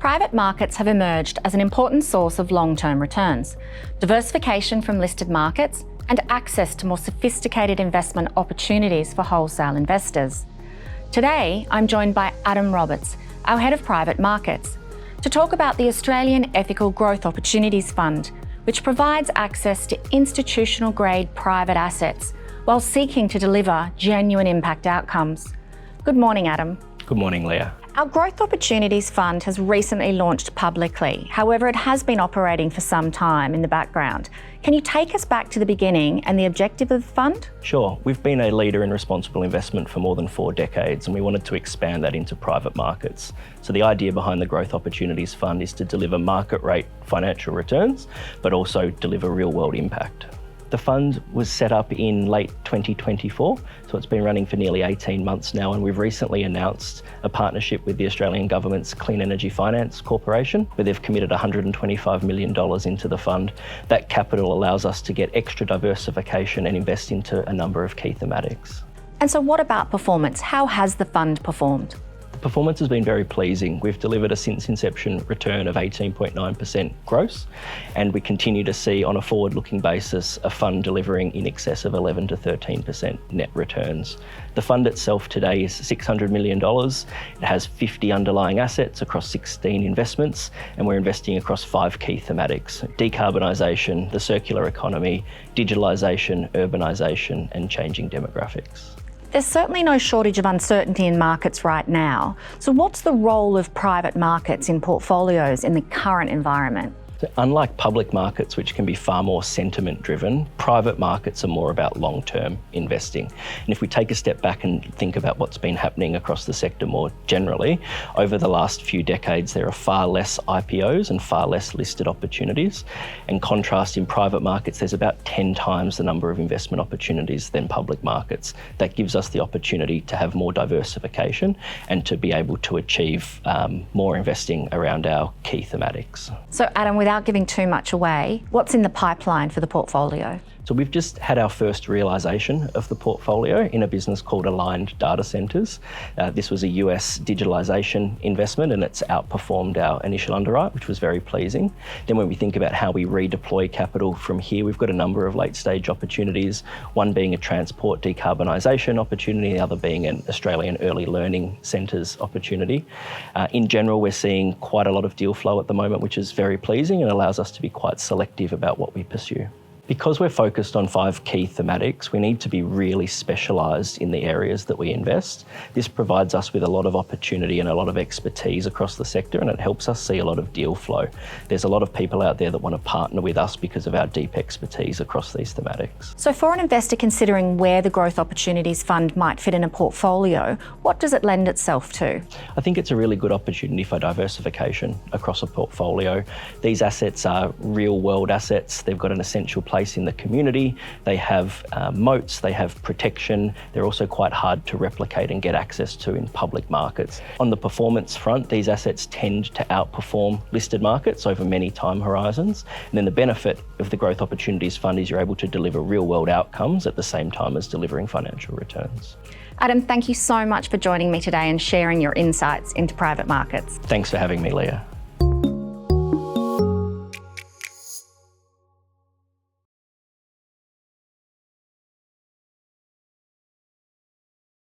Private markets have emerged as an important source of long-term returns, diversification from listed markets, and access to more sophisticated investment opportunities for wholesale investors. Today, I'm joined by Adam Roberts, our Head of Private Markets, to talk about the Australian Ethical Growth Opportunities Fund, which provides access to institutional-grade private assets while seeking to deliver genuine impact outcomes. Good morning, Adam. Good morning, Leah. Our Growth Opportunities Fund has recently launched publicly. However, it has been operating for some time in the background. Can you take us back to the beginning and the objective of the fund? Sure. We've been a leader in responsible investment for more than 4 decades, and we wanted to expand that into private markets. So the idea behind the Growth Opportunities Fund is to deliver market rate financial returns, but also deliver real world impact. The fund was set up in late 2024, so it's been running for nearly 18 months now, and we've recently announced a partnership with the Australian Government's Clean Energy Finance Corporation, where they've committed $125 million into the fund. That capital allows us to get extra diversification and invest into a number of key thematics. And so what about performance? How has the fund performed? Performance has been very pleasing. We've delivered a since inception return of 18.9% gross, and we continue to see on a forward-looking basis a fund delivering in excess of 11 to 13% net returns. The fund itself today is $600 million. It has 50 underlying assets across 16 investments, and we're investing across 5 key thematics: decarbonisation, the circular economy, digitalisation, urbanisation, and changing demographics. There's certainly no shortage of uncertainty in markets right now. So what's the role of private markets in portfolios in the current environment? So unlike public markets, which can be far more sentiment driven, private markets are more about long-term investing. And if we take a step back and think about what's been happening across the sector more generally, over the last few decades, there are far less IPOs and far less listed opportunities. In contrast, in private markets, there's about 10 times the number of investment opportunities than public markets. That gives us the opportunity to have more diversification and to be able to achieve more investing around our key thematics. So Adam, without giving too much away, what's in the pipeline for the portfolio? So we've just had our first realisation of the portfolio in a business called Aligned Data Centres. This was a US digitalisation investment, and it's outperformed our initial underwrite, which was very pleasing. Then when we think about how we redeploy capital from here, we've got a number of late stage opportunities, one being a transport decarbonisation opportunity, the other being an Australian early learning centres opportunity. In general, we're seeing quite a lot of deal flow at the moment, which is very pleasing and allows us to be quite selective about what we pursue. Because we're focused on 5 key thematics, we need to be really specialised in the areas that we invest. This provides us with a lot of opportunity and a lot of expertise across the sector, and it helps us see a lot of deal flow. There's a lot of people out there that want to partner with us because of our deep expertise across these thematics. So for an investor considering where the Growth Opportunities Fund might fit in a portfolio, what does it lend itself to? I think it's a really good opportunity for diversification across a portfolio. These assets are real world assets. They've got an essential place in the community. They have moats, they have protection. They're also quite hard to replicate and get access to in public markets. On the performance front, these assets tend to outperform listed markets over many time horizons. And then the benefit of the Growth Opportunities Fund is you're able to deliver real world outcomes at the same time as delivering financial returns. Adam, thank you so much for joining me today and sharing your insights into private markets. Thanks for having me, Leah.